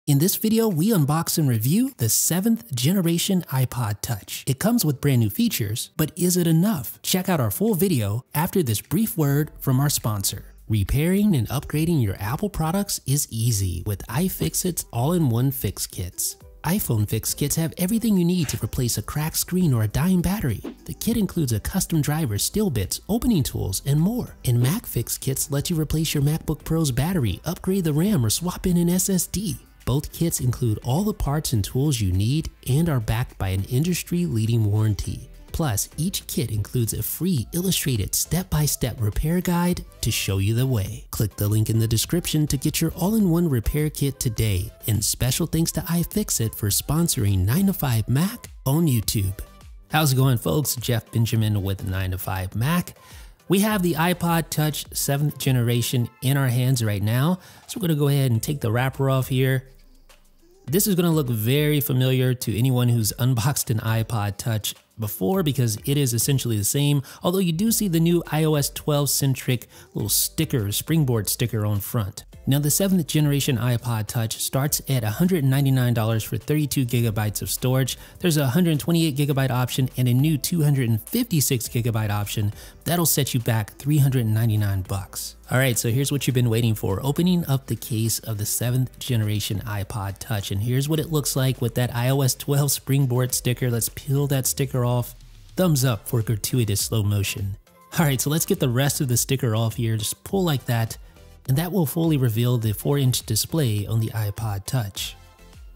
In this video, we unbox and review the 7th generation iPod Touch. It comes with brand new features, but is it enough? Check out our full video after this brief word from our sponsor. Repairing and upgrading your Apple products is easy with iFixit's all-in-one fix kits. iPhone fix kits have everything you need to replace a cracked screen or a dying battery. The kit includes a custom driver, steel bits, opening tools, and more. And Mac fix kits let you replace your MacBook Pro's battery, upgrade the RAM, or swap in an SSD. Both kits include all the parts and tools you need and are backed by an industry-leading warranty. Plus, each kit includes a free illustrated step-by-step repair guide to show you the way. Click the link in the description to get your all-in-one repair kit today. And special thanks to iFixit for sponsoring 9to5Mac on YouTube. How's it going, folks? Jeff Benjamin with 9to5Mac. We have the iPod Touch 7th generation in our hands right now. So we're gonna go ahead and take the wrapper off here. This is gonna look very familiar to anyone who's unboxed an iPod Touch before because it is essentially the same, although you do see the new iOS 12 centric little sticker, springboard sticker on front. Now the 7th generation iPod Touch starts at $199 for 32 gigabytes of storage. There's a 128 gigabyte option and a new 256 gigabyte option. That'll set you back $399. All right, so here's what you've been waiting for. Opening up the case of the 7th generation iPod Touch, and here's what it looks like with that iOS 12 springboard sticker. Let's peel that sticker off. Thumbs up for gratuitous slow motion. All right, so let's get the rest of the sticker off here. Just pull like that, and that will fully reveal the 4-inch display on the iPod Touch.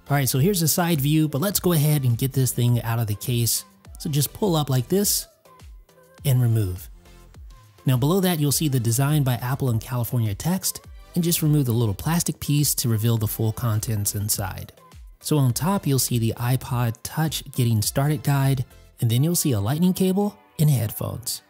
All right, so here's a side view, but let's go ahead and get this thing out of the case. So just pull up like this and remove. Now below that, you'll see the Design by Apple in California text, and just remove the little plastic piece to reveal the full contents inside. So on top, you'll see the iPod Touch getting started guide, and then you'll see a lightning cable and headphones.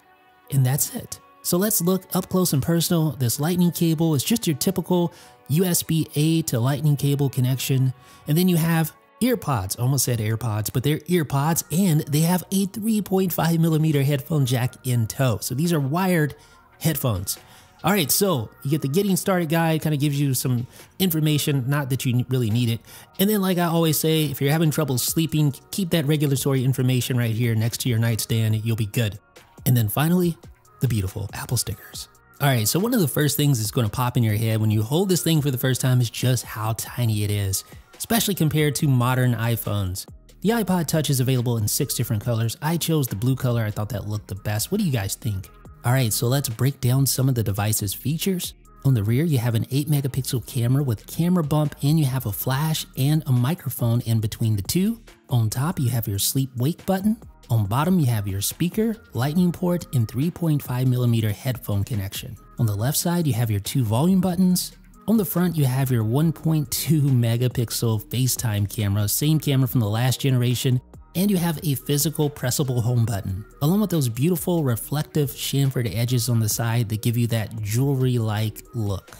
And that's it. So let's look up close and personal. This lightning cable is just your typical USB-A to lightning cable connection. And then you have earpods, almost said AirPods, but they're earpods, and they have a 3.5mm headphone jack in tow. So these are wired headphones. All right, so you get the getting started guide, kind of gives you some information, not that you really need it. And then like I always say, if you're having trouble sleeping, keep that regulatory information right here next to your nightstand, you'll be good. And then finally, the beautiful Apple stickers. All right, so one of the first things that's going to pop in your head when you hold this thing for the first time is just how tiny it is, especially compared to modern iPhones. The iPod Touch is available in 6 different colors. I chose the blue color. I thought that looked the best. What do you guys think? All right, so let's break down some of the device's features. On the rear, you have an 8-megapixel camera with camera bump, and you have a flash and a microphone in between the two. On top, you have your sleep-wake button. On bottom, you have your speaker, lightning port, and 3.5mm headphone connection. On the left side, you have your 2 volume buttons. On the front, you have your 1.2 megapixel FaceTime camera, same camera from the last generation, and you have a physical pressable home button, along with those beautiful reflective chamfered edges on the side that give you that jewelry-like look.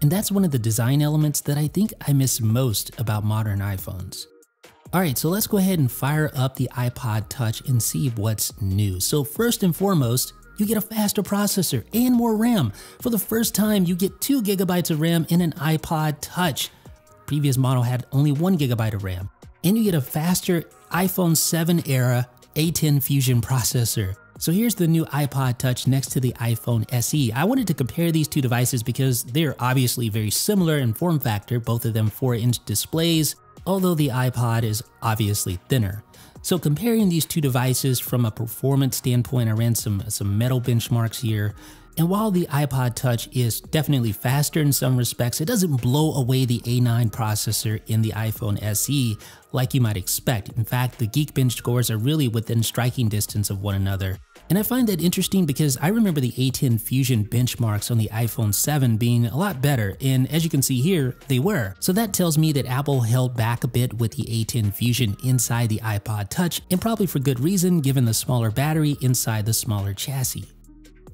And that's one of the design elements that I think I miss most about modern iPhones. All right, so let's go ahead and fire up the iPod Touch and see what's new. So first and foremost, you get a faster processor and more RAM. For the first time, you get 2 gigabytes of RAM in an iPod Touch. Previous model had only 1 gigabyte of RAM. And you get a faster iPhone 7 era A10 Fusion processor. So here's the new iPod Touch next to the iPhone SE. I wanted to compare these two devices because they're obviously very similar in form factor, both of them 4-inch displays, although the iPod is obviously thinner. So comparing these two devices from a performance standpoint, I ran some metal benchmarks here. And while the iPod Touch is definitely faster in some respects, it doesn't blow away the A9 processor in the iPhone SE like you might expect. In fact, the Geekbench scores are really within striking distance of one another. And I find that interesting because I remember the A10 Fusion benchmarks on the iPhone 7 being a lot better, and as you can see here, they were. So that tells me that Apple held back a bit with the A10 Fusion inside the iPod Touch, and probably for good reason given the smaller battery inside the smaller chassis.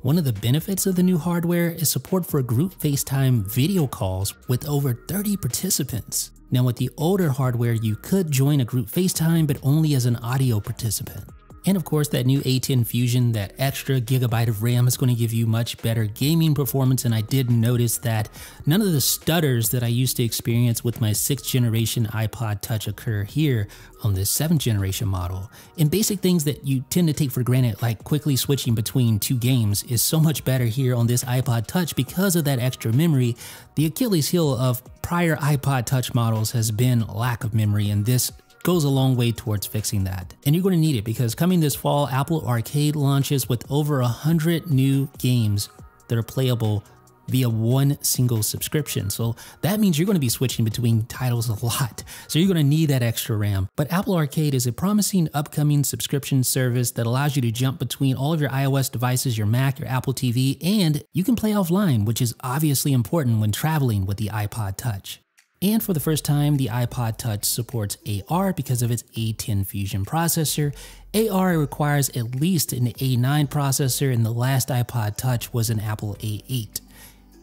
One of the benefits of the new hardware is support for group FaceTime video calls with over 30 participants. Now with the older hardware, you could join a group FaceTime, but only as an audio participant. And of course, that new A10 Fusion, that extra gigabyte of RAM is going to give you much better gaming performance. And I did notice that none of the stutters that I used to experience with my 6th generation iPod Touch occur here on this 7th generation model. And basic things that you tend to take for granted, like quickly switching between 2 games, is so much better here on this iPod Touch because of that extra memory. The Achilles heel of prior iPod Touch models has been lack of memory, and this goes a long way towards fixing that. And you're going to need it because coming this fall, Apple Arcade launches with over 100 new games that are playable via one single subscription. So that means you're going to be switching between titles a lot. So you're going to need that extra RAM. But Apple Arcade is a promising upcoming subscription service that allows you to jump between all of your iOS devices, your Mac, your Apple TV, and you can play offline, which is obviously important when traveling with the iPod Touch. And for the first time, the iPod Touch supports AR because of its A10 Fusion processor. AR requires at least an A9 processor, and the last iPod Touch was an Apple A8.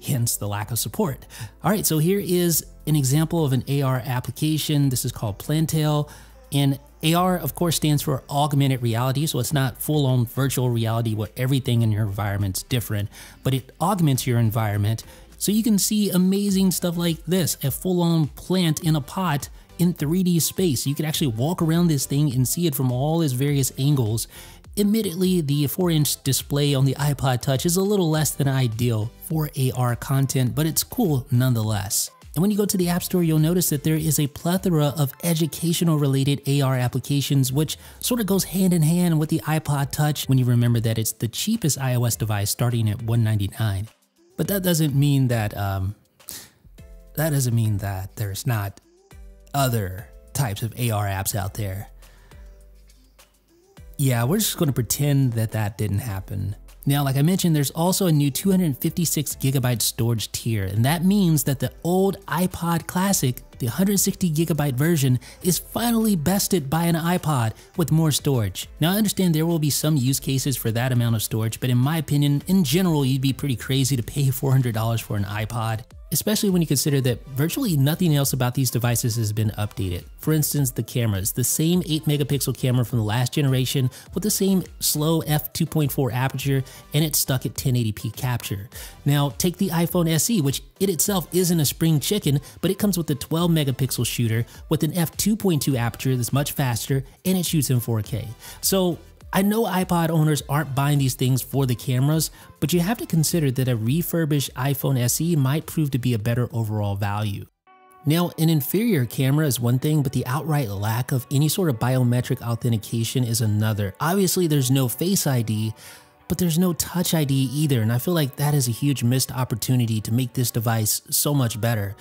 Hence the lack of support. All right, so here is an example of an AR application. This is called Plantail. And AR, of course, stands for augmented reality. So it's not full-on virtual reality where everything in your environment's different, but it augments your environment. So you can see amazing stuff like this, a full-on plant in a pot in 3D space. You can actually walk around this thing and see it from all its various angles. Admittedly, the 4-inch display on the iPod Touch is a little less than ideal for AR content, but it's cool nonetheless. And when you go to the App Store, you'll notice that there is a plethora of educational related AR applications, which sort of goes hand in hand with the iPod Touch when you remember that it's the cheapest iOS device starting at $199. But that doesn't mean that there's not other types of AR apps out there. Yeah, we're just going to pretend that that didn't happen. Now, like I mentioned, there's also a new 256 gigabyte storage tier, and that means that the old iPod Classic, the 160 gigabyte version, is finally bested by an iPod with more storage. Now, I understand there will be some use cases for that amount of storage, but in my opinion, in general, you'd be pretty crazy to pay $400 for an iPod. Especially when you consider that virtually nothing else about these devices has been updated. For instance, the cameras, the same 8 megapixel camera from the last generation with the same slow f2.4 aperture, and it's stuck at 1080p capture. Now, take the iPhone SE, which it itself isn't a spring chicken, but it comes with a 12 megapixel shooter with an f2.2 aperture that's much faster, and it shoots in 4K. So I know iPod owners aren't buying these things for the cameras, but you have to consider that a refurbished iPhone SE might prove to be a better overall value. Now, an inferior camera is one thing, but the outright lack of any sort of biometric authentication is another. Obviously, there's no Face ID, but there's no Touch ID either, and I feel like that is a huge missed opportunity to make this device so much better.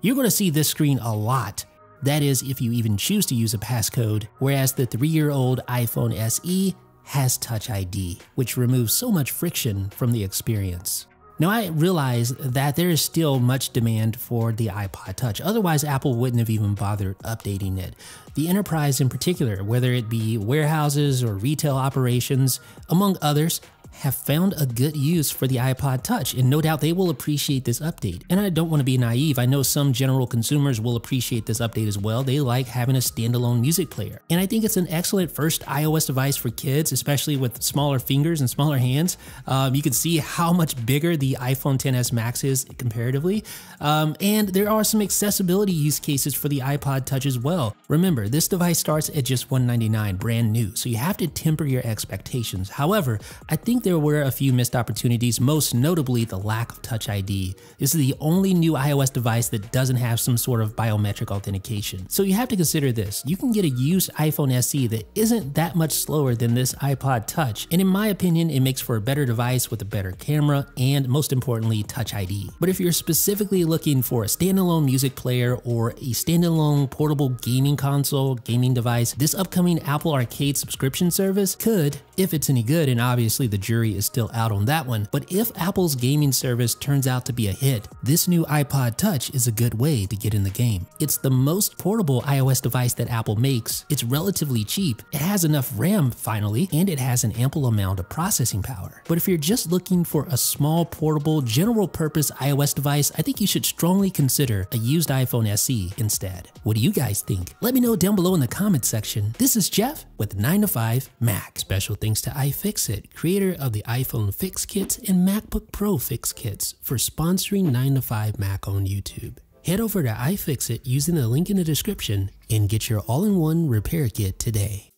You're going to see this screen a lot. That is, if you even choose to use a passcode, whereas the 3-year-old iPhone SE has Touch ID, which removes so much friction from the experience. Now, I realize that there is still much demand for the iPod Touch, otherwise Apple wouldn't have even bothered updating it. The enterprise in particular, whether it be warehouses or retail operations, among others, have found a good use for the iPod Touch, and no doubt they will appreciate this update. And I don't want to be naive, I know some general consumers will appreciate this update as well. They like having a standalone music player. And I think it's an excellent first iOS device for kids, especially with smaller fingers and smaller hands. You can see how much bigger the iPhone XS Max is comparatively. And there are some accessibility use cases for the iPod Touch as well. Remember, this device starts at just $199, brand new, so you have to temper your expectations. However, I think there were a few missed opportunities, most notably the lack of Touch ID. This is the only new iOS device that doesn't have some sort of biometric authentication. So you have to consider this. You can get a used iPhone SE that isn't that much slower than this iPod Touch, and in my opinion, it makes for a better device with a better camera and, most importantly, Touch ID. But if you're specifically looking for a standalone music player or a standalone portable gaming console, gaming device, this upcoming Apple Arcade subscription service could, if it's any good, and obviously the jury jury is still out on that one, but if Apple's gaming service turns out to be a hit, this new iPod Touch is a good way to get in the game. It's the most portable iOS device that Apple makes, it's relatively cheap, it has enough RAM finally, and it has an ample amount of processing power. But if you're just looking for a small, portable, general purpose iOS device, I think you should strongly consider a used iPhone SE instead. What do you guys think? Let me know down below in the comments section. This is Jeff with 9 to 5 Mac. Special thanks to iFixit, creator of the iPhone Fix Kits and MacBook Pro Fix Kits, for sponsoring 9 to 5 Mac on YouTube. Head over to iFixit using the link in the description and get your all-in-one repair kit today.